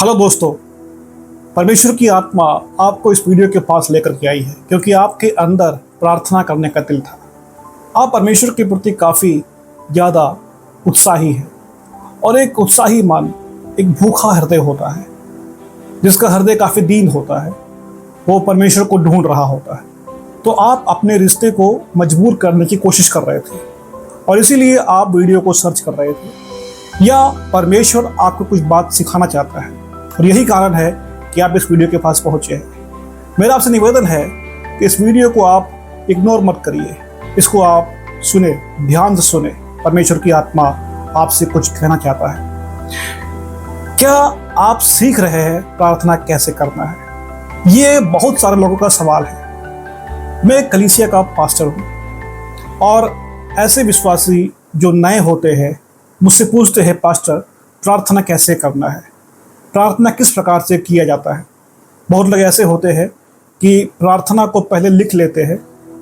Hello दोस्तों, परमेश्वर की आत्मा आपको इस वीडियो के पास लेकर के आई है क्योंकि आपके अंदर प्रार्थना करने का दिल था। आप परमेश्वर के प्रति काफ़ी ज़्यादा उत्साही हैं और एक उत्साही मन एक भूखा हृदय होता है, जिसका हृदय काफ़ी दीन होता है। वो परमेश्वर को ढूंढ रहा होता है। तो आप अपने रिश्ते को मजबूर करने की कोशिश कर रहे थे और इसीलिए आप वीडियो को सर्च कर रहे थे, या परमेश्वर आपको कुछ बात सिखाना चाहता है और यही कारण है कि आप इस वीडियो के पास पहुंचे हैं। मेरा आपसे निवेदन है कि इस वीडियो को आप इग्नोर मत करिए, इसको आप सुने, ध्यान से सुने। परमेश्वर की आत्मा आपसे कुछ कहना चाहता है। क्या आप सीख रहे हैं प्रार्थना कैसे करना है? ये बहुत सारे लोगों का सवाल है। मैं एक कलीसिया का पास्टर हूँ और ऐसे विश्वासी जो नए होते हैं मुझसे पूछते हैं, पास्टर प्रार्थना कैसे करना है, प्रार्थना किस प्रकार से किया जाता है। बहुत लोग ऐसे होते हैं कि प्रार्थना को पहले लिख लेते हैं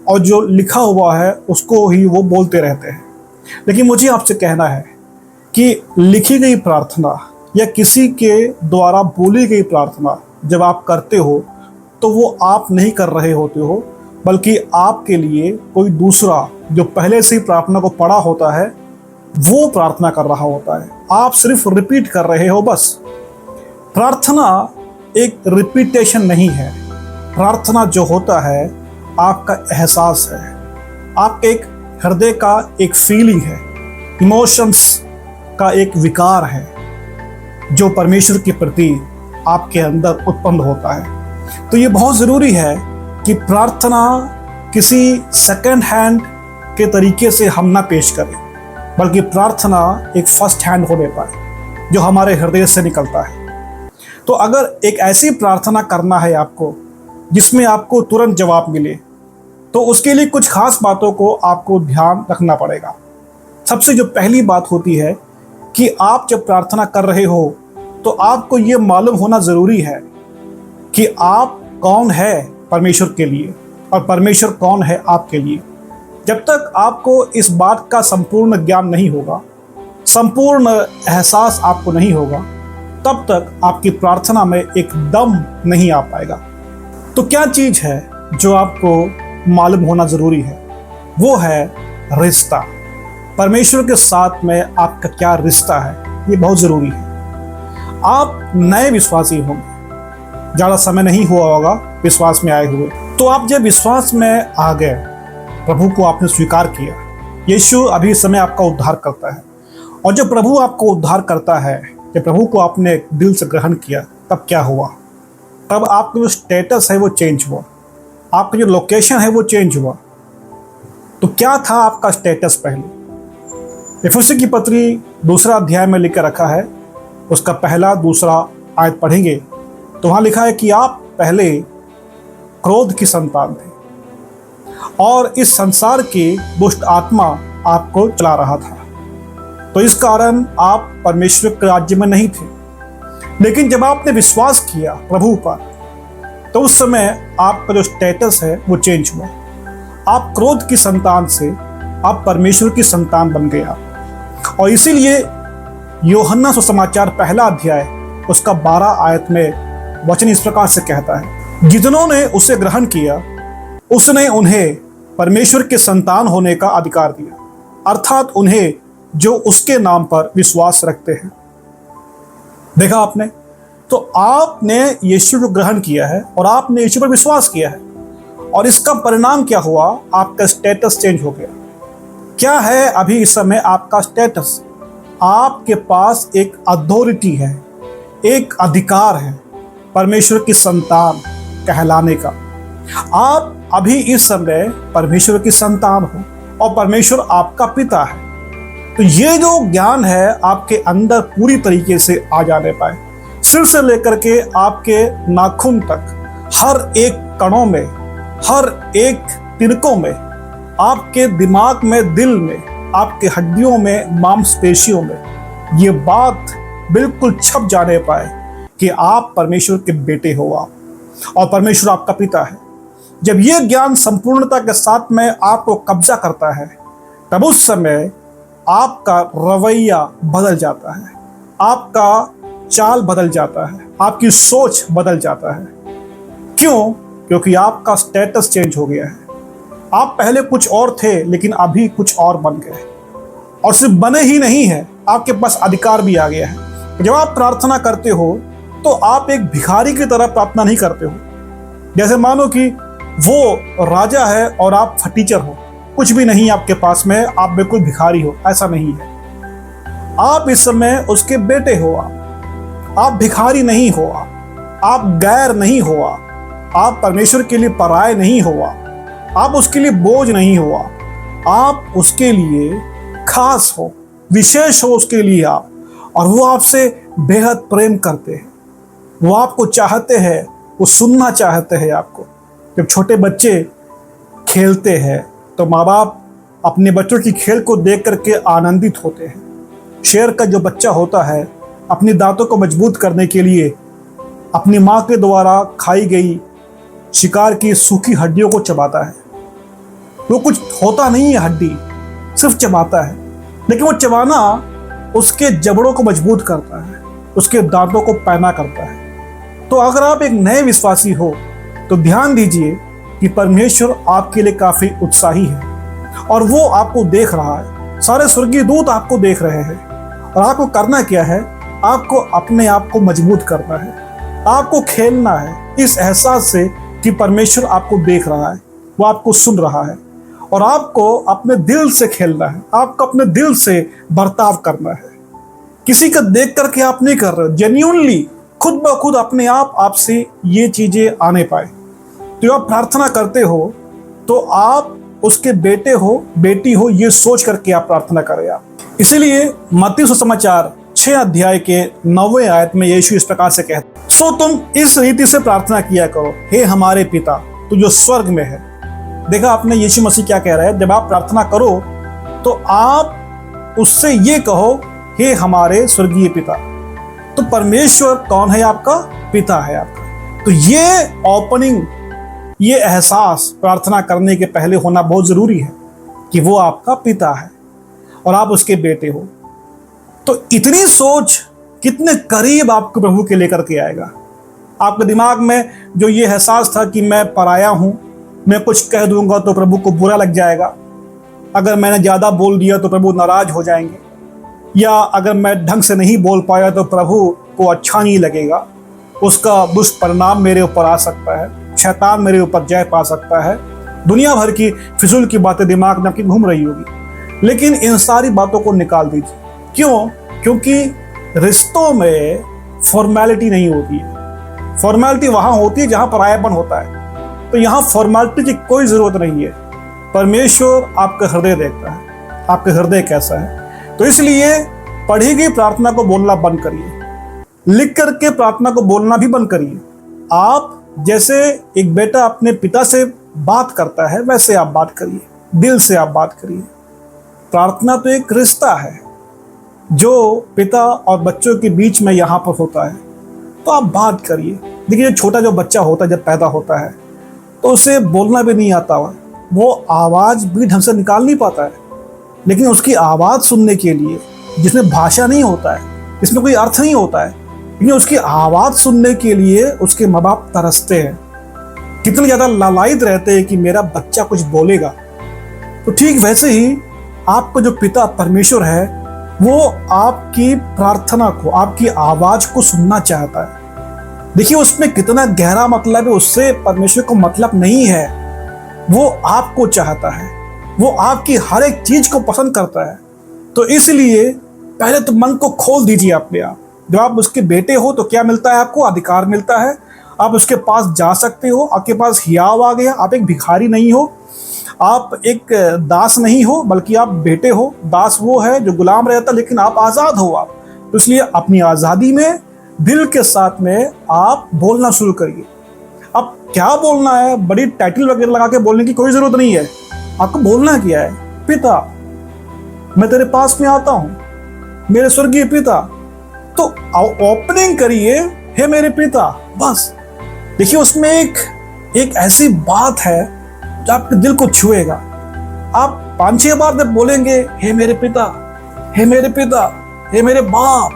और जो लिखा हुआ है उसको ही वो बोलते रहते हैं। लेकिन मुझे आपसे कहना है कि लिखी गई प्रार्थना या किसी के द्वारा बोली गई प्रार्थना जब आप करते हो तो वो आप नहीं कर रहे होते हो, बल्कि आपके लिए कोई दूसरा जो पहले से ही प्रार्थना को पढ़ा होता है वो प्रार्थना कर रहा होता है। आप सिर्फ रिपीट कर रहे हो बस। प्रार्थना एक रिपीटेशन नहीं है। प्रार्थना जो होता है आपका एहसास है, आपके एक हृदय का एक फीलिंग है, इमोशंस का एक विकार है जो परमेश्वर के प्रति आपके अंदर उत्पन्न होता है। तो ये बहुत ज़रूरी है कि प्रार्थना किसी सेकंड हैंड के तरीके से हम ना पेश करें, बल्कि प्रार्थना एक फर्स्ट हैंड होने पाए जो हमारे हृदय से निकलता है। तो अगर एक ऐसी प्रार्थना करना है आपको जिसमें आपको तुरंत जवाब मिले, तो उसके लिए कुछ खास बातों को आपको ध्यान रखना पड़ेगा। सबसे जो पहली बात होती है कि आप जब प्रार्थना कर रहे हो तो आपको ये मालूम होना ज़रूरी है कि आप कौन है परमेश्वर के लिए और परमेश्वर कौन है आपके लिए। जब तक आपको इस बात का संपूर्ण ज्ञान नहीं होगा, संपूर्ण एहसास आपको नहीं होगा, तब तक आपकी प्रार्थना में एक दम नहीं आ पाएगा। तो क्या चीज़ है जो आपको मालूम होना ज़रूरी है? वो है रिश्ता। परमेश्वर के साथ में आपका क्या रिश्ता है, ये बहुत ज़रूरी है। आप नए विश्वासी होंगे, ज़्यादा समय नहीं हुआ होगा विश्वास में आए हुए। तो आप जब विश्वास में आ गए, प्रभु को आपने स्वीकार किया, यीशु अभी इस समय आपका उद्धार करता है। और जब प्रभु आपको उद्धार करता है, जब प्रभु को आपने दिल से ग्रहण किया, तब क्या हुआ? तब आपका जो स्टेटस है वो चेंज हुआ, आपका जो लोकेशन है वो चेंज हुआ। तो क्या था आपका स्टेटस पहले? इफिसी की पत्री 2 अध्याय में लिख कर रखा है, उसका 1-2 आयत पढ़ेंगे तो वहाँ लिखा है कि आप पहले क्रोध की संतान थे और इस संसार की दुष्ट आत्मा आपको चला रहा था। तो इस कारण आप परमेश्वर के राज्य में नहीं थे। लेकिन जब आपने विश्वास किया प्रभु पर, तो उस समय आपका जो स्टेटस है वो चेंज हुआ। आप क्रोध की संतान से आप परमेश्वर की संतान बन गए। और इसीलिए यूहन्ना सुसमाचार 1 अध्याय उसका 12 आयत में वचन इस प्रकार से कहता है, जिन्होंने उसे ग्रहण किया उसने उन्हें परमेश्वर के संतान होने का अधिकार दिया, अर्थात उन्हें जो उसके नाम पर विश्वास रखते हैं। देखा आपने? तो आपने यीशु को ग्रहण किया है और आपने यीशु पर विश्वास किया है और इसका परिणाम क्या हुआ? आपका स्टेटस चेंज हो गया। क्या है अभी इस समय आपका स्टेटस? आपके पास एक अथॉरिटी है, एक अधिकार है परमेश्वर की संतान कहलाने का। आप अभी इस समय परमेश्वर की संतान हो और परमेश्वर आपका पिता है। तो ये जो ज्ञान है आपके अंदर पूरी तरीके से आ जाने पाए, सिर से लेकर के आपके नाखून तक, हर एक कणों में, हर एक तिनकों में, आपके दिमाग में, दिल में, आपके हड्डियों में, मांसपेशियों में ये बात बिल्कुल छप जाने पाए कि आप परमेश्वर के बेटे हो आप और परमेश्वर आपका पिता है। जब ये ज्ञान संपूर्णता के साथ में आपको कब्जा करता है, तब उस समय आपका रवैया बदल जाता है, आपका चाल बदल जाता है, आपकी सोच बदल जाता है। क्यों? क्योंकि आपका स्टेटस चेंज हो गया है। आप पहले कुछ और थे लेकिन अभी कुछ और बन गए, और सिर्फ बने ही नहीं है, आपके पास अधिकार भी आ गया है। जब आप प्रार्थना करते हो तो आप एक भिखारी की तरह प्रार्थना नहीं करते हो। जैसे मानो कि वो राजा है और आप फटीचर हो, कुछ भी नहीं आपके पास में, आप बिल्कुल भिखारी हो। ऐसा नहीं है। आप इस समय उसके बेटे हो। आप भिखारी नहीं हो, आप गैर नहीं हो, आप परमेश्वर के लिए पराये नहीं हो, आप उसके लिए बोझ नहीं हो, आप उसके लिए खास हो, विशेष हो उसके लिए आप। और वो आपसे बेहद प्रेम करते हैं, वो आपको चाहते हैं, वो सुनना चाहते हैं आपको। जब छोटे बच्चे खेलते हैं तो माँ बाप अपने बच्चों की खेल को देख करके आनंदित होते हैं। शेर का जो बच्चा होता है अपनी दांतों को मजबूत करने के लिए अपनी माँ के द्वारा खाई गई शिकार की सूखी हड्डियों को चबाता है। वो कुछ होता नहीं है हड्डी, सिर्फ चबाता है, लेकिन वो चबाना उसके जबड़ों को मजबूत करता है, उसके दांतों को पैना करता है। तो अगर आप एक नए विश्वासी हो तो ध्यान दीजिए कि परमेश्वर आपके लिए काफी उत्साही है और वो आपको देख रहा है। सारे स्वर्गीय दूत आपको देख रहे हैं और आपको करना क्या है? आपको अपने आप को मजबूत करना है, आपको खेलना है इस एहसास से कि परमेश्वर आपको देख रहा है, वो आपको सुन रहा है, और आपको अपने दिल से खेलना है, आपको अपने दिल से बर्ताव करना है। किसी का देख करके आप नहीं कर रहे हो, जेन्युइनली खुद ब खुद अपने आप आपसे ये चीजें आने पाए। तो आप प्रार्थना करते हो तो आप उसके बेटे हो, बेटी हो, ये सोच करके आप प्रार्थना करें आप। इसीलिए मत्ती सुसमाचार 6 अध्याय के 9वें आयत में यीशु इस प्रकार से कहते, सो तुम इस रीति से प्रार्थना किया करो, हे हमारे पिता तू जो स्वर्ग में है। देखा आपने यीशु मसीह क्या कह रहा है? जब आप प्रार्थना करो तो आप उससे ये कहो, हे हमारे स्वर्गीय पिता। तो परमेश्वर कौन है? आपका पिता है आपका। तो ये ओपनिंग, ये एहसास प्रार्थना करने के पहले होना बहुत जरूरी है कि वो आपका पिता है और आप उसके बेटे हो। तो इतनी सोच कितने करीब आपको प्रभु के लेकर के आएगा। आपके दिमाग में जो ये एहसास था कि मैं पराया हूं, मैं कुछ कह दूंगा तो प्रभु को बुरा लग जाएगा, अगर मैंने ज्यादा बोल दिया तो प्रभु नाराज हो जाएंगे, या अगर मैं ढंग से नहीं बोल पाया तो प्रभु को अच्छा नहीं लगेगा, उसका दुष्परिणाम मेरे ऊपर आ सकता है, शैतान मेरे ऊपर जय पा सकता है। दुनिया भर की फिजूल की बातें दिमाग में आपकी घूम रही होगी। लेकिन इन सारी बातों को निकाल दीजिए। क्यों? क्योंकि रिश्तों में फॉर्मेलिटी नहीं होती है। फॉर्मेलिटी वहां होती है जहां परायापन होता है। तो यहां फॉर्मेलिटी की कोई जरूरत नहीं है। परमेश्वर आपका हृदय देखता है, आपका हृदय कैसा है। तो इसलिए पढ़ी गई प्रार्थना को बोलना बंद करिए, लिख करके प्रार्थना को बोलना भी बंद करिए। आप जैसे एक बेटा अपने पिता से बात करता है वैसे आप बात करिए, दिल से आप बात करिए। प्रार्थना तो एक रिश्ता है जो पिता और बच्चों के बीच में यहाँ पर होता है। तो आप बात करिए। देखिए, छोटा जो बच्चा होता है जब पैदा होता है तो उसे बोलना भी नहीं आता है, वो आवाज़ भी ढंग से निकाल नहीं पाता है। लेकिन उसकी आवाज़ सुनने के लिए, जिसमें भाषा नहीं होता है, इसमें कोई अर्थ नहीं होता है, लेकिन उसकी आवाज़ सुनने के लिए उसके माँ बाप तरसते हैं, कितने ज़्यादा लालायित रहते हैं कि मेरा बच्चा कुछ बोलेगा। तो ठीक वैसे ही आपका जो पिता परमेश्वर है वो आपकी प्रार्थना को, आपकी आवाज़ को सुनना चाहता है। देखिए, उसमें कितना गहरा मतलब है, उससे परमेश्वर को मतलब नहीं है। वो आपको चाहता है, वो आपकी हर एक चीज को पसंद करता है। तो इसलिए पहले तो मन को खोल दीजिए अपने आप। जब आप उसके बेटे हो तो क्या मिलता है? आपको अधिकार मिलता है, आप उसके पास जा सकते हो, आपके पास हियाव आ गया। आप एक भिखारी नहीं हो, आप एक दास नहीं हो, बल्कि आप बेटे हो। दास वो है जो गुलाम रहता, लेकिन आप आज़ाद हो। आप तो इसलिए अपनी आज़ादी में दिल के साथ में आप बोलना शुरू करिए। अब क्या बोलना है? बड़ी टाइटल वगैरह लगा के बोलने की कोई ज़रूरत नहीं है। आपको बोलना क्या है? पिता, मैं तेरे पास में आता हूँ, मेरे स्वर्गीय पिता। तो ओपनिंग करिए, हे मेरे पिता, बस। देखिए, उसमें एक ऐसी बात है जो आपके दिल को छुएगा। आप 5-6 बार जब बोलेंगे हे मेरे पिता, हे मेरे पिता, हे मेरे बाप,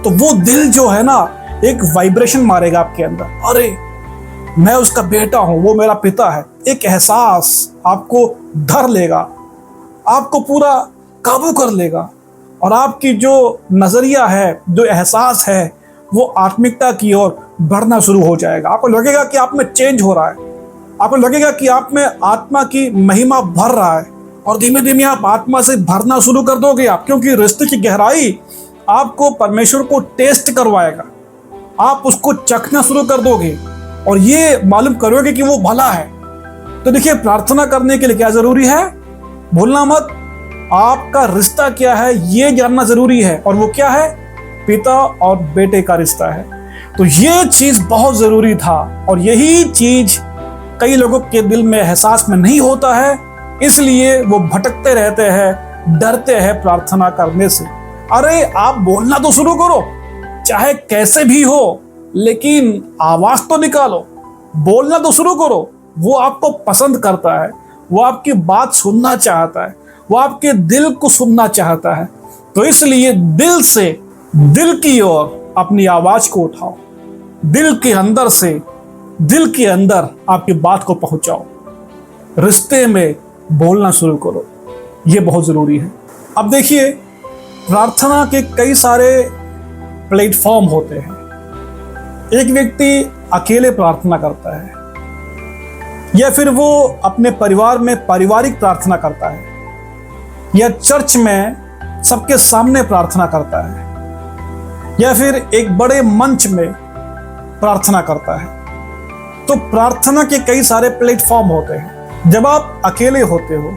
तो वो दिल जो है ना एक वाइब्रेशन मारेगा आपके अंदर, अरे मैं उसका बेटा हूं, वो मेरा पिता है। एक एहसास आपको धर लेगा, आपको पूरा काबू कर लेगा, और आपकी जो नजरिया है, जो एहसास है, वो आत्मिकता की ओर बढ़ना शुरू हो जाएगा। आपको लगेगा कि आप में चेंज हो रहा है, आपको लगेगा कि आप में आत्मा की महिमा भर रहा है, और धीमे धीमे आप आत्मा से भरना शुरू कर दोगे आप, क्योंकि रिश्ते की गहराई आपको परमेश्वर को टेस्ट करवाएगा। आप उसको चखना शुरू कर दोगे और ये मालूम करोगे कि वो भला है। तो देखिए, प्रार्थना करने के लिए क्या जरूरी है, भूलना मत, आपका रिश्ता क्या है ये जानना जरूरी है, और वो क्या है, पिता और बेटे का रिश्ता है। तो ये चीज बहुत जरूरी था, और यही चीज कई लोगों के दिल में एहसास में नहीं होता है, इसलिए वो भटकते रहते हैं, डरते हैं प्रार्थना करने से। अरे आप बोलना तो शुरू करो, चाहे कैसे भी हो, लेकिन आवाज तो निकालो, बोलना तो शुरू करो। वो आपको पसंद करता है, वो आपकी बात सुनना चाहता है, वो आपके दिल को सुनना चाहता है। तो इसलिए दिल से, दिल की ओर अपनी आवाज को उठाओ, दिल के अंदर से, दिल के अंदर आपकी बात को पहुंचाओ, रिश्ते में बोलना शुरू करो। ये बहुत जरूरी है। अब देखिए, प्रार्थना के कई सारे प्लेटफॉर्म होते हैं। एक व्यक्ति अकेले प्रार्थना करता है, या फिर वो अपने परिवार में पारिवारिक प्रार्थना करता है, या चर्च में सबके सामने प्रार्थना करता है, या फिर एक बड़े मंच में प्रार्थना करता है। तो प्रार्थना के कई सारे प्लेटफॉर्म होते हैं। जब आप अकेले होते हो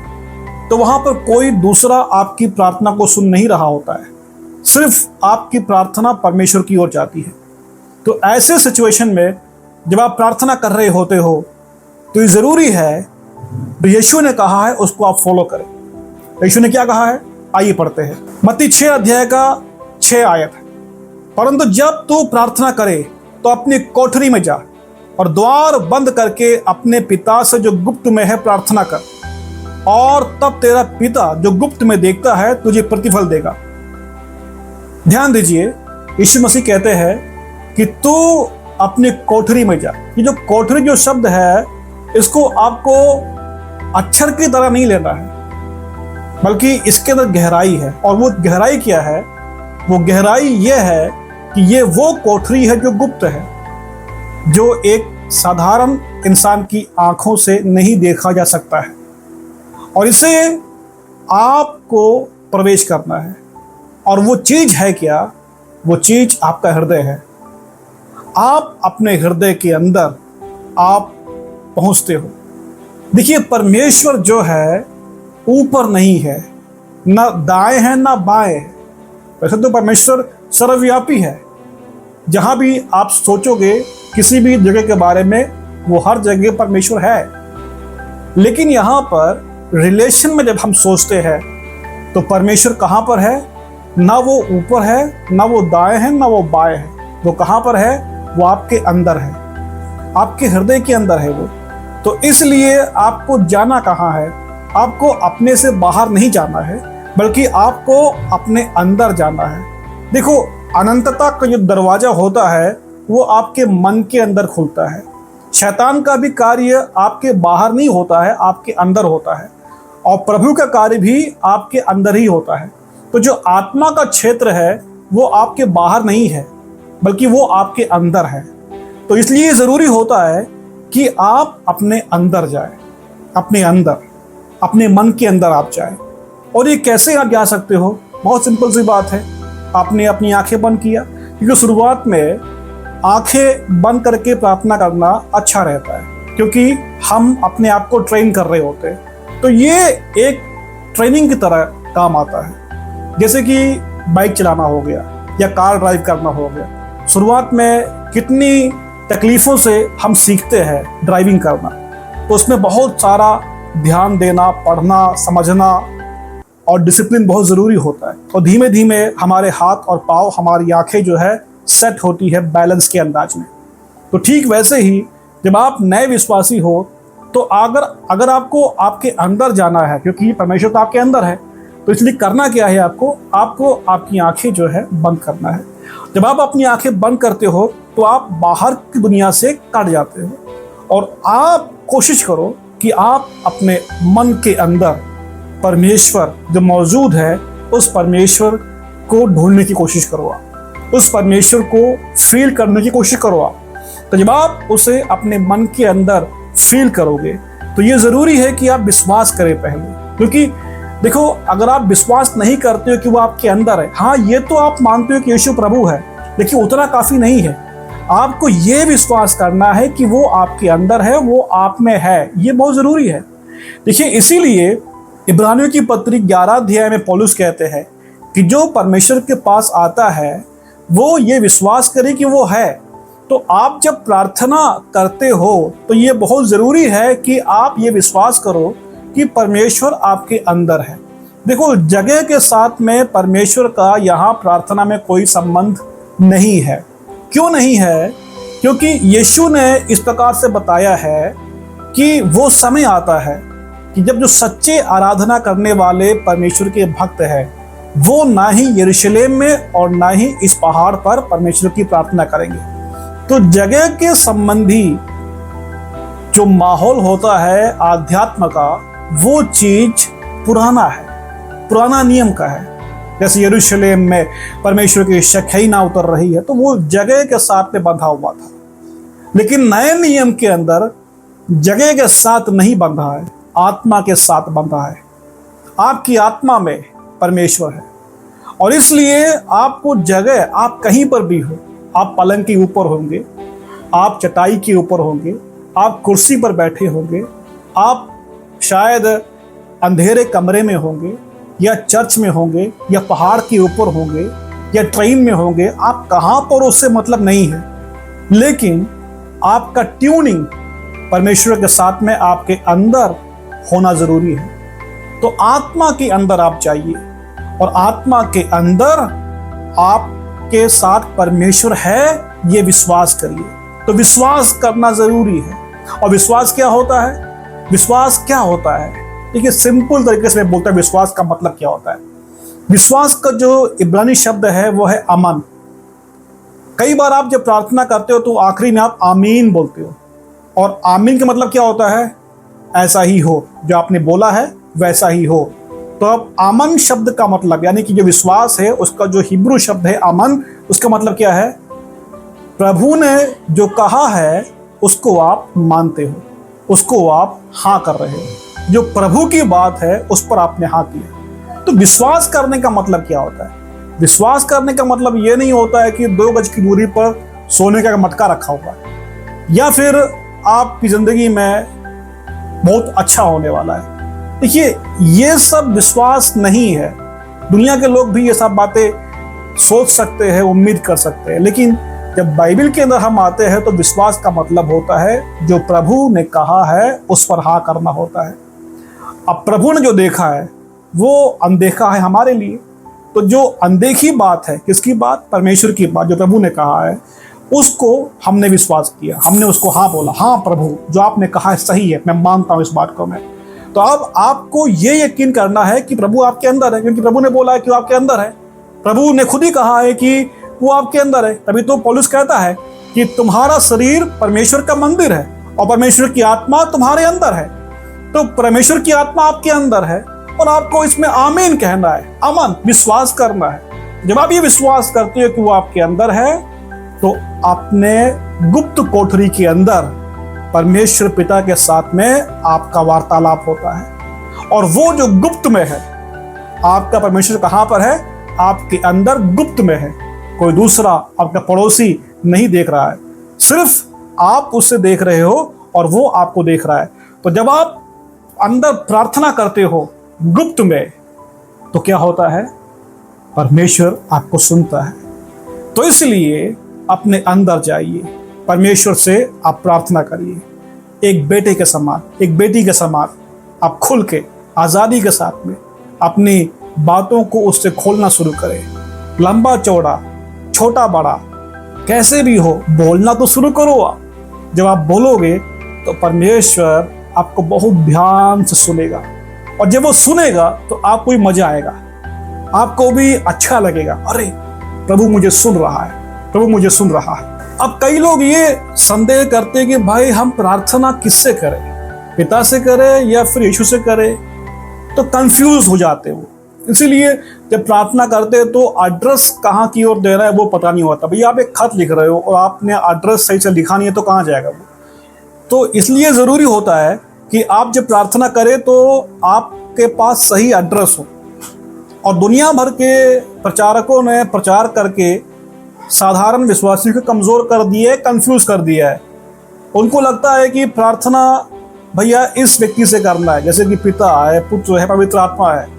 तो वहां पर कोई दूसरा आपकी प्रार्थना को सुन नहीं रहा होता है, सिर्फ आपकी प्रार्थना परमेश्वर की ओर जाती है। तो ऐसे सिचुएशन में जब आप प्रार्थना कर रहे होते हो तो ये जरूरी है, तो यीशु ने कहा है उसको आप फॉलो करें। यीशु ने क्या कहा है, आइए पढ़ते हैं। मत्ती 6 अध्याय का 6 आयत है, परंतु जब तू प्रार्थना करे तो अपनी कोठरी में जा और द्वार बंद करके अपने पिता से जो गुप्त में है प्रार्थना कर, और तब तेरा पिता जो गुप्त में देखता है तुझे प्रतिफल देगा। ध्यान दीजिए, यीशु मसीह कहते हैं कि तू अपनी कोठरी में जा। ये जो कोठरी जो शब्द है, इसको आपको अक्षर की तरह नहीं लेना है, बल्कि इसके अंदर गहराई है। और वो गहराई क्या है, वो गहराई ये है कि ये वो कोठरी है जो गुप्त है, जो एक साधारण इंसान की आंखों से नहीं देखा जा सकता है, और इसे आपको प्रवेश करना है। और वो चीज है क्या, वो चीज आपका हृदय है। आप अपने हृदय के अंदर आप पहुंचते हो। देखिए, परमेश्वर जो है ऊपर नहीं है, ना दाएं है ना बाएं है। वैसे तो परमेश्वर सर्वव्यापी है, जहां भी आप सोचोगे किसी भी जगह के बारे में, वो हर जगह परमेश्वर है। लेकिन यहाँ पर रिलेशन में जब हम सोचते हैं तो परमेश्वर कहाँ पर है, ना वो ऊपर है, ना वो दाएं है, ना वो बाएं है। वो कहाँ पर है, वो आपके अंदर है, आपके हृदय के अंदर है वो। तो इसलिए आपको जाना कहाँ है, आपको अपने से बाहर नहीं जाना है, बल्कि आपको अपने अंदर जाना है। देखो, अनंतता का जो दरवाजा होता है वो आपके मन के अंदर खुलता है। शैतान का भी कार्य आपके बाहर नहीं होता है, आपके अंदर होता है, और प्रभु का कार्य भी आपके अंदर ही होता है। तो जो आत्मा का क्षेत्र है वो आपके बाहर नहीं है, बल्कि वो आपके अंदर है। तो इसलिए जरूरी होता है कि आप अपने अंदर जाए, अपने अंदर, अपने मन के अंदर आप जाए। और ये कैसे आप जा सकते हो, बहुत सिंपल सी बात है। आपने अपनी आंखें बंद किया, क्योंकि शुरुआत में आंखें बंद करके प्रार्थना करना अच्छा रहता है, क्योंकि हम अपने आप को ट्रेन कर रहे होते हैं। तो ये एक ट्रेनिंग की तरह काम आता है। जैसे कि बाइक चलाना हो गया या कार ड्राइव करना हो गया। शुरुआत में कितनी तकलीफ़ों से हम सीखते हैं ड्राइविंग करना, तो उसमें बहुत सारा ध्यान देना, पढ़ना, समझना और डिसिप्लिन बहुत ज़रूरी होता है। और धीमे धीमे हमारे हाथ और पाँव, हमारी आंखें जो है सेट होती है बैलेंस के अंदाज में। तो ठीक वैसे ही जब आप नए विश्वासी हो, तो अगर आपको आपके अंदर जाना है, क्योंकि परमेश्वर तो आपके अंदर है, तो इसलिए करना क्या है, आपको आपकी आंखें जो है बंद करना है। जब आप अपनी आंखें बंद करते हो तो आप बाहर की दुनिया से कट जाते हो और आप कोशिश करो कि आप अपने मन के अंदर परमेश्वर जो मौजूद है उस परमेश्वर को ढूंढने की कोशिश करो, आप उस परमेश्वर को फील करने की कोशिश करो आप। तो जब आप उसे अपने मन के अंदर फील करोगे तो ये ज़रूरी है कि आप विश्वास करें पहले, क्योंकि देखो अगर आप विश्वास नहीं करते हो कि वो आपके अंदर है, हाँ ये तो आप मानते हो कि यीशु प्रभु है, लेकिन उतना काफ़ी नहीं है। आपको ये विश्वास करना है कि वो आपके अंदर है, वो आप में है, ये बहुत ज़रूरी है। देखिए इसीलिए इब्रानियों की पत्री 11 अध्याय में पौलुस कहते हैं कि जो परमेश्वर के पास आता है वो ये विश्वास करे कि वो है। तो आप जब प्रार्थना करते हो तो ये बहुत ज़रूरी है कि आप ये विश्वास करो कि परमेश्वर आपके अंदर है। देखो जगह के साथ में परमेश्वर का यहाँ प्रार्थना में कोई संबंध नहीं है। क्यों नहीं है? क्योंकि यीशु ने इस प्रकार से बताया है कि वो समय आता है कि जब जो सच्चे आराधना करने वाले परमेश्वर के भक्त हैं वो ना ही यरूशलेम में और ना ही इस पहाड़ पर परमेश्वर की प्रार्थना करेंगे। तो जगह के संबंधी जो माहौल होता है आध्यात्म का, वो चीज पुराना है, पुराना नियम का है। जैसे यरूशलेम में परमेश्वर की शकीना उतर रही है तो वो जगह के साथ में बंधा हुआ था, लेकिन नए नियम के अंदर जगह के साथ नहीं बंधा है, आत्मा के साथ बंधा है। आपकी आत्मा में परमेश्वर है और इसलिए आपको जगह, आप कहीं पर भी हो, आप पलंग के ऊपर होंगे, आप चटाई के ऊपर होंगे, आप कुर्सी पर बैठे होंगे, आप शायद अंधेरे कमरे में होंगे या चर्च में होंगे या पहाड़ के ऊपर होंगे या ट्रेन में होंगे, आप कहाँ पर उससे मतलब नहीं है, लेकिन आपका ट्यूनिंग परमेश्वर के साथ में आपके अंदर होना जरूरी है। तो आत्मा के अंदर आप जाइए और आत्मा के अंदर आपके साथ परमेश्वर है ये विश्वास करिए। तो विश्वास करना जरूरी है। और विश्वास क्या होता है? विश्वास क्या होता है? देखिए सिंपल तरीके से मैं बोलता हूँ विश्वास का मतलब क्या होता है। विश्वास का जो इब्रानी शब्द है वो है अमन। कई बार आप जब प्रार्थना करते हो तो आखिरी में आप आमीन बोलते हो, और आमीन का मतलब क्या होता है? ऐसा ही हो, जो आपने बोला है वैसा ही हो। तो अब आमन शब्द का मतलब यानी कि जो विश्वास है उसका जो हिब्रू शब्द है अमन, उसका मतलब क्या है? प्रभु ने जो कहा है उसको आप मानते हो, उसको आप हाँ कर रहे हो, जो प्रभु की बात है उस पर आपने हाँ किया। तो विश्वास करने का मतलब क्या होता है? विश्वास करने का मतलब ये नहीं होता है कि 2 गज की दूरी पर सोने का मटका रखा हुआ है या फिर आपकी जिंदगी में बहुत अच्छा होने वाला है। देखिए ये सब विश्वास नहीं है। दुनिया के लोग भी ये सब बातें सोच सकते हैं, उम्मीद कर सकते हैं, लेकिन जब बाइबल के अंदर हम आते हैं तो विश्वास का मतलब होता है जो प्रभु ने कहा है उस पर हाँ करना होता है। अब प्रभु ने जो देखा है वो अनदेखा है हमारे लिए। तो जो अनदेखी बात है, किसकी बात? परमेश्वर की बात, जो प्रभु ने कहा है उसको हमने विश्वास किया, हमने उसको हाँ बोला, हाँ प्रभु जो आपने कहा है सही है, मैं मानता हूँ इस बात को मैं। तो अब आपको ये यकीन करना है कि प्रभु आपके अंदर है, क्योंकि प्रभु ने बोला है कि वो आपके अंदर है। प्रभु ने खुद ही कहा है कि वो आपके अंदर है। तभी तो पौलुस कहता है कि तुम्हारा शरीर परमेश्वर का मंदिर है और परमेश्वर की आत्मा तुम्हारे अंदर है। तो परमेश्वर की आत्मा आपके अंदर है और आपको इसमें आमीन कहना है, अमन विश्वास करना है। जब आप ये विश्वास करते हो कि वो आपके अंदर है तो अपने गुप्त कोठरी के अंदर परमेश्वर पिता के साथ में आपका वार्तालाप होता है। और वो जो गुप्त में है, आपका परमेश्वर कहाँ पर है? आपके अंदर गुप्त में है। कोई दूसरा आपका पड़ोसी नहीं देख रहा है, सिर्फ आप उससे देख रहे हो और वो आपको देख रहा है। तो जब आप अंदर प्रार्थना करते हो गुप्त में, तो क्या होता है? परमेश्वर आपको सुनता है। तो इसलिए अपने अंदर जाइए, परमेश्वर से आप प्रार्थना करिए, एक बेटे के समान, एक बेटी के समान आप खुल के आज़ादी के साथ में अपनी बातों को उससे खोलना शुरू करें। लंबा चौड़ा, छोटा बड़ा, कैसे भी हो, बोलना तो शुरू करो आप। जब आप बोलोगे तो परमेश्वर आपको बहुत ध्यान से सुनेगा, और जब वो सुनेगा तो आपको भी मजा आएगा, आपको भी अच्छा लगेगा। अरे प्रभु मुझे सुन रहा है, प्रभु मुझे सुन रहा है। अब कई लोग ये संदेह करते हैं कि भाई हम प्रार्थना किससे करें, पिता से करें या फिर यीशु से करें, तो कंफ्यूज हो जाते हैं वो। इसीलिए जब प्रार्थना करते हैं तो एड्रेस कहाँ की ओर दे रहा है वो पता नहीं होता। भैया आप एक खत लिख रहे हो और आपने एड्रेस सही से लिखा नहीं है तो कहाँ जाएगा वो। तो इसलिए ज़रूरी होता है कि आप जब प्रार्थना करें तो आपके पास सही एड्रेस हो। और दुनिया भर के प्रचारकों ने प्रचार करके साधारण विश्वासियों को कमज़ोर कर दिया है, कंफ्यूज कर दिया है। उनको लगता है कि प्रार्थना भैया इस व्यक्ति से करना है, जैसे कि पिता है, पुत्र है, पवित्र आत्मा है।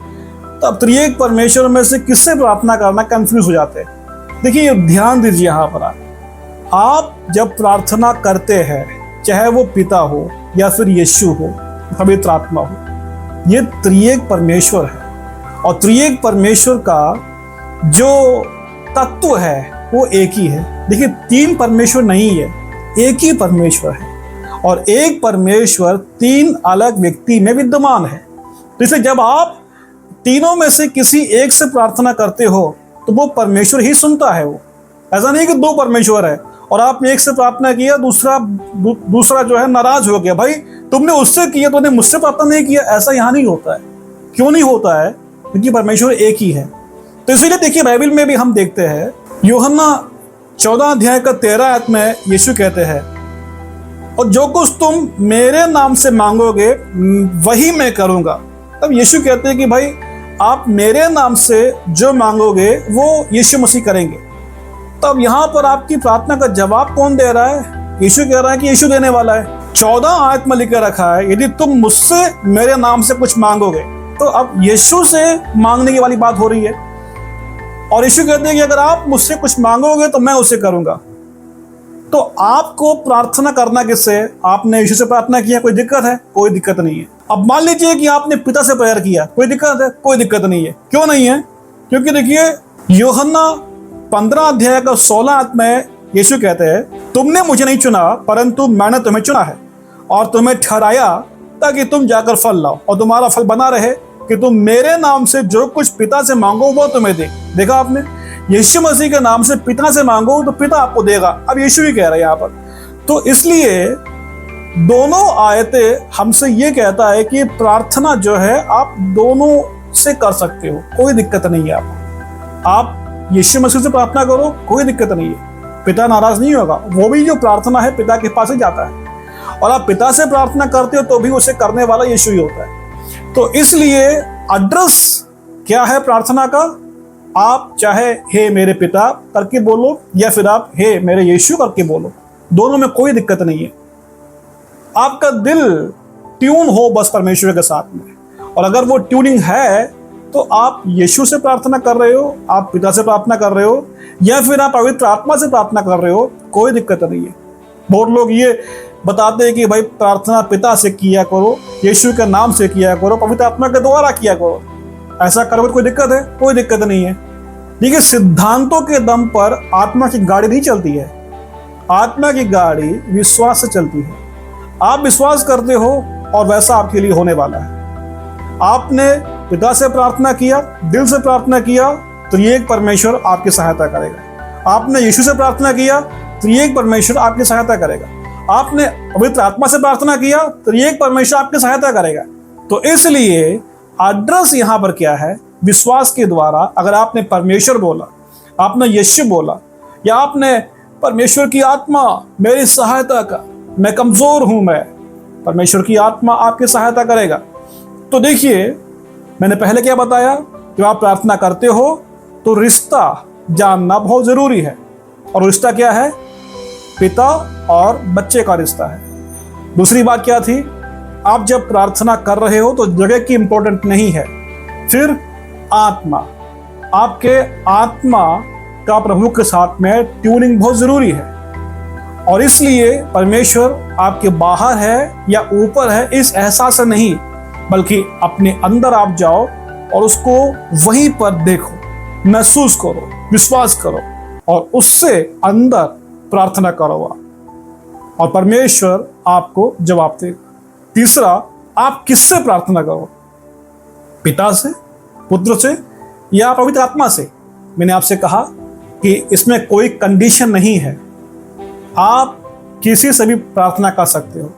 तो अब त्रिएक परमेश्वर में से किससे प्रार्थना करना, कंफ्यूज हो जाते हैं। देखिए ध्यान दीजिए यहाँ पर, आप जब प्रार्थना करते हैं, चाहे वो पिता हो या फिर यीशु हो, पवित्र आत्मा हो, ये त्रिएक परमेश्वर है। और त्रिएक परमेश्वर का जो तत्व है वो एक ही है। देखिए तीन परमेश्वर नहीं है, एक ही परमेश्वर है। और एक परमेश्वर तीन अलग व्यक्ति में विद्यमान है। तो इसलिए जब आप तीनों में से किसी एक से प्रार्थना करते हो तो वो परमेश्वर ही सुनता है। वो ऐसा नहीं कि दो परमेश्वर है और आपने एक से प्रार्थना किया, दूसरा जो है नाराज हो गया, भाई तुमने उससे किया, तुमने मुझसे प्रार्थना नहीं किया। ऐसा यहाँ नहीं होता है। क्यों नहीं होता है? क्योंकि परमेश्वर एक ही है। तो इसीलिए देखिए बाइबल में भी हम देखते हैं, यूहन्ना 14 अध्याय का 13 आयत में यीशु कहते हैं, और जो कुछ तुम मेरे नाम से मांगोगे वही मैं करूंगा। तब यीशु कहते हैं कि भाई आप मेरे नाम से जो मांगोगे वो यीशु मसीह करेंगे। तब यहाँ पर आपकी प्रार्थना का जवाब कौन दे रहा है? यीशु कह रहा है कि यीशु देने वाला है। 14 आयत में लिखा रखा है, यदि तुम मुझसे मेरे नाम से कुछ मांगोगे। तो अब यीशु से मांगने की वाली बात हो रही है। और यीशु कहते हैं कि अगर आप मुझसे कुछ मांगोगे तो मैं उसे करूंगा। तो आपको प्रार्थना करना किससे? आपने यीशु से प्रार्थना किया, कोई दिक्कत है? कोई दिक्कत नहीं है। अब मान लीजिए कि आपने पिता से प्रेयर किया, कोई दिक्कत है? कोई दिक्कत नहीं है। क्यों नहीं है? क्योंकि देखिए यूहन्ना 15 अध्याय का 16 आयत में यीशु कहते हैं, तुमने मुझे नहीं चुना परंतु मैंने तुम्हें चुना है और तुम्हें ठहराया ताकि तुम जाकर फल लाओ और तुम्हारा फल बना रहे, कि तुम मेरे नाम से जो कुछ पिता से मांगो वो तुम्हें दे। देखा आपने, यीशु मसीह के नाम से पिता से मांगो तो पिता आपको देगा। अब यीशु ही कह रहा है यहाँ पर। तो इसलिए दोनों आयतें हमसे ये कहता है कि प्रार्थना जो है आप दोनों से कर सकते हो, कोई दिक्कत नहीं है। आप यीशु मसीह से प्रार्थना करो, कोई दिक्कत नहीं है, पिता नाराज नहीं होगा। वो भी जो प्रार्थना है पिता के पास ही जाता है। और आप पिता से प्रार्थना करते हो तो भी उसे करने वाला यीशु ही होता है। तो इसलिए एड्रेस क्या है प्रार्थना का? आप चाहे हे मेरे पिता करके बोलो या फिर आप हे मेरे यीशु करके बोलो, दोनों में कोई दिक्कत नहीं है। आपका दिल ट्यून हो बस परमेश्वर के साथ में। और अगर वो ट्यूनिंग है तो आप यीशु से प्रार्थना कर रहे हो, आप पिता से प्रार्थना कर रहे हो या फिर आप पवित्र आत्मा से प्रार्थना कर रहे हो, कोई दिक्कत नहीं है। बहुत लोग ये बताते हैं कि भाई प्रार्थना पिता से किया करो, यीशु के नाम से किया करो, पवित्र आत्मा के द्वारा किया करो। ऐसा करोगे कोई दिक्कत है? कोई दिक्कत नहीं है। देखिए सिद्धांतों के दम पर आत्मा की गाड़ी नहीं चलती है। आत्मा की गाड़ी विश्वास से चलती है। आप विश्वास करते हो और वैसा आपके लिए होने वाला है। आपने पिता से प्रार्थना किया, दिल से प्रार्थना किया, त्रिएक परमेश्वर आपकी सहायता करेगा। आपने यीशु से प्रार्थना किया, त्रिएक परमेश्वर आपकी सहायता करेगा। आपने पवित्र आत्मा से प्रार्थना किया, त्रिएक परमेश्वर आपकी सहायता करेगा। तो इसलिए एड्रेस यहाँ पर क्या है? विश्वास के द्वारा अगर आपने परमेश्वर बोला, आपने यीशु बोला, या आपने परमेश्वर की आत्मा मेरी सहायता का, मैं कमजोर हूं, मैं परमेश्वर की आत्मा आपकी सहायता करेगा। तो देखिए मैंने पहले क्या बताया, जब आप प्रार्थना करते हो तो रिश्ता जानना बहुत जरूरी है। और रिश्ता क्या है? पिता और बच्चे का रिश्ता है। दूसरी बात क्या थी? आप जब प्रार्थना कर रहे हो तो जगह की इंपॉर्टेंट नहीं है। फिर आत्मा, आपके आत्मा का प्रभु के साथ में ट्यूनिंग बहुत जरूरी है। और इसलिए परमेश्वर आपके बाहर है या ऊपर है इस एहसास से नहीं, बल्कि अपने अंदर आप जाओ और उसको वहीं पर देखो, महसूस करो, विश्वास करो और उससे अंदर प्रार्थना करो और परमेश्वर आपको जवाब देगा। तीसरा, आप किससे प्रार्थना करो? पिता से, पुत्र से या पवित्र आत्मा से? मैंने आपसे कहा कि इसमें कोई कंडीशन नहीं है, आप किसी से भी प्रार्थना कर सकते हो।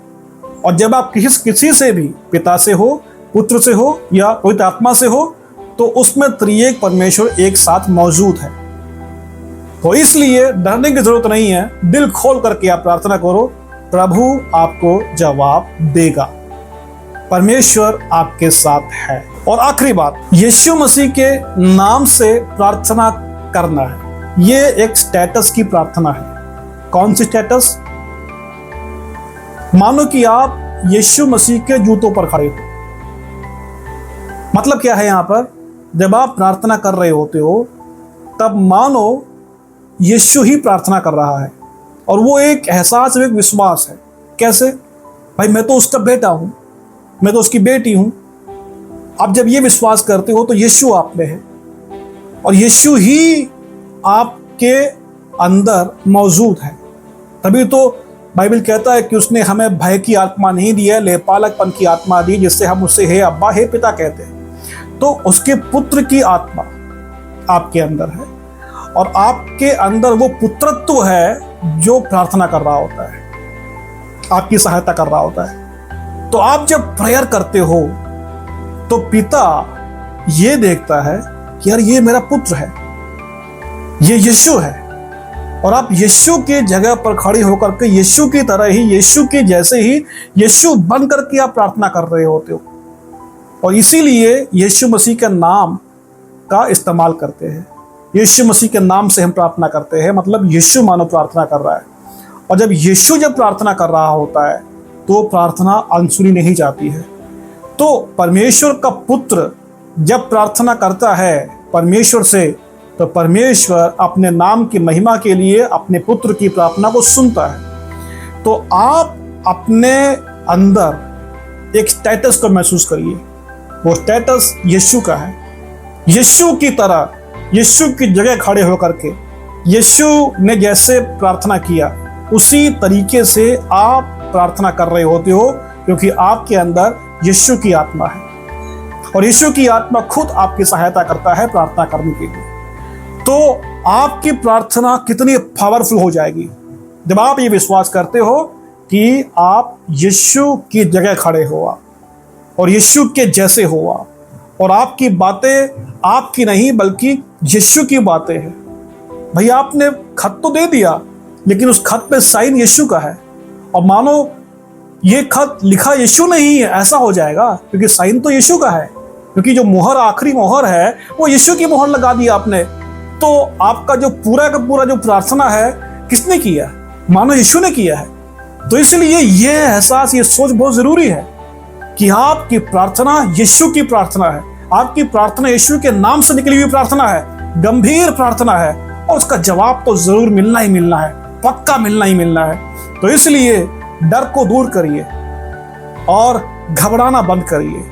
और जब आप किसी से भी, पिता से हो, पुत्र से हो या पवित्र आत्मा से हो, तो उसमें त्रिएक परमेश्वर एक साथ मौजूद है। तो इसलिए डरने की जरूरत नहीं है, दिल खोल करके आप प्रार्थना करो, प्रभु आपको जवाब देगा, परमेश्वर आपके साथ है। और आखिरी बात, यीशु मसीह के नाम से प्रार्थना करना है, ये एक स्टेटस की प्रार्थना है। कौन सी स्टेटस? मानो कि आप यीशु मसीह के जूतों पर खड़े हो। मतलब क्या है यहां पर, जब आप प्रार्थना कर रहे होते हो तब मानो यीशु ही प्रार्थना कर रहा है, और वो एक एहसास, एक विश्वास है। कैसे? भाई मैं तो उसका बेटा हूं, मैं तो उसकी बेटी हूं। आप जब ये विश्वास करते हो तो यीशु आप में है, और यीशु ही आपके अंदर मौजूद है। तभी तो बाइबल कहता है कि उसने हमें भय की आत्मा नहीं दी है, लेपालकपन की आत्मा दी, जिससे हम उससे हे अब्बा, हे पिता कहते हैं। तो उसके पुत्र की आत्मा आपके अंदर है, और आपके अंदर वो पुत्रत्व है जो प्रार्थना कर रहा होता है, आपकी सहायता कर रहा होता है। तो आप जब प्रेयर करते हो तो पिता ये देखता है कि यार ये मेरा पुत्र है, ये यीशु है, और आप यीशु की जगह पर खड़े होकर के यीशु की तरह ही, यीशु के जैसे ही, यीशु बन करके आप प्रार्थना कर रहे होते हो। और इसीलिए यीशु मसीह के नाम का इस्तेमाल करते हैं। यीशु मसीह के नाम से हम प्रार्थना करते हैं, मतलब यीशु मानो प्रार्थना कर रहा है। और जब यीशु जब प्रार्थना कर रहा होता है तो प्रार्थना अनसुनी नहीं जाती है। तो परमेश्वर का पुत्र जब प्रार्थना करता है परमेश्वर से, तो परमेश्वर अपने नाम की महिमा के लिए अपने पुत्र की प्रार्थना को सुनता है। तो आप अपने अंदर एक स्टेटस को महसूस करिए, वो स्टेटस यीशु का है। यीशु की तरह, यीशु की जगह खड़े होकर के यीशु ने जैसे प्रार्थना किया उसी तरीके से आप प्रार्थना कर रहे होते हो, क्योंकि आपके अंदर यीशु की आत्मा है, और यीशु की आत्मा खुद आपकी सहायता करता है प्रार्थना करने के लिए। तो आपकी प्रार्थना कितनी पावरफुल हो जाएगी जब आप ये विश्वास करते हो कि आप यीशु की जगह खड़े हो और यीशु के जैसे हो, और आपकी बातें आपकी नहीं बल्कि यीशु की बातें हैं। भैया आपने खत तो दे दिया, लेकिन उस खत पे साइन यीशु का है, और मानो ये खत लिखा यीशु नहीं है ऐसा हो जाएगा, क्योंकि साइन तो यीशु का है, क्योंकि जो मोहर, आखिरी मोहर है, वो यीशु की मोहर लगा दी आपने। तो आपका जो पूरा का पूरा जो प्रार्थना है किसने किया? मानो यीशु ने किया है। तो इसलिए ये एहसास, ये सोच बहुत जरूरी है कि आपकी प्रार्थना यीशु की प्रार्थना है, आपकी प्रार्थना यीशु के नाम से निकली हुई प्रार्थना है, गंभीर प्रार्थना है, और उसका जवाब तो जरूर मिलना ही मिलना है, पक्का मिलना ही मिलना है। तो इसलिए डर को दूर करिए और घबराना बंद करिए,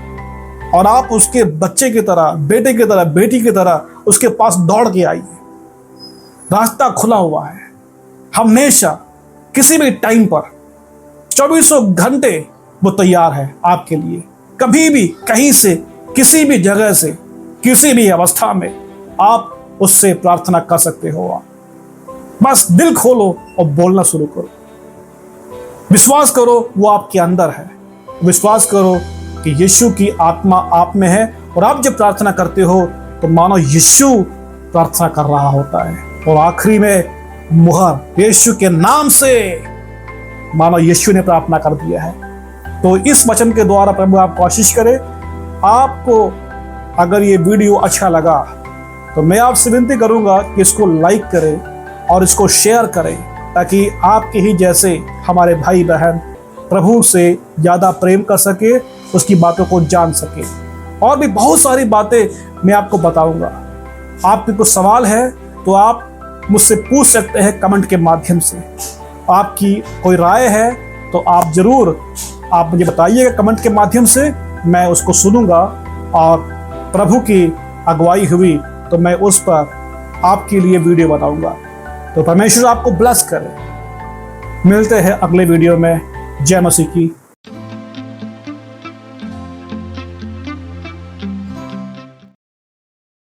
और आप उसके बच्चे की तरह, बेटे की तरह, बेटी की तरह उसके पास दौड़ के आइए। रास्ता खुला हुआ है, हमेशा किसी भी टाइम पर 24 घंटे वो तैयार है आपके लिए। कभी भी, कहीं से, किसी भी जगह से, किसी भी अवस्था में आप उससे प्रार्थना कर सकते हो। बस दिल खोलो और बोलना शुरू करो। विश्वास करो वो आपके अंदर है, विश्वास करो कि यीशु की आत्मा आप में है, और आप जब प्रार्थना करते हो तो मानो यीशु प्रार्थना कर रहा होता है। और आखिरी में मुहर यीशु के नाम से, मानो यीशु ने प्रार्थना कर दिया है। तो इस वचन के द्वारा प्रभु आपको आशीष करे। आपको अगर ये वीडियो अच्छा लगा तो मैं आपसे विनती करूंगा कि इसको लाइक करें और इसको शेयर करें, ताकि आपके ही जैसे हमारे भाई बहन प्रभु से ज़्यादा प्रेम कर सके, उसकी बातों को जान सके। और भी बहुत सारी बातें मैं आपको बताऊंगा। आपके कुछ सवाल है तो आप मुझसे पूछ सकते हैं कमेंट के माध्यम से। आपकी कोई राय है तो आप ज़रूर आप मुझे बताइएगा कमेंट के माध्यम से, मैं उसको सुनूंगा, और प्रभु की अगुवाई हुई तो मैं उस पर आपके लिए वीडियो बनाऊंगा। तो परमेश्वर आपको ब्लेस करे। मिलते हैं अगले वीडियो में। जय मसीह की।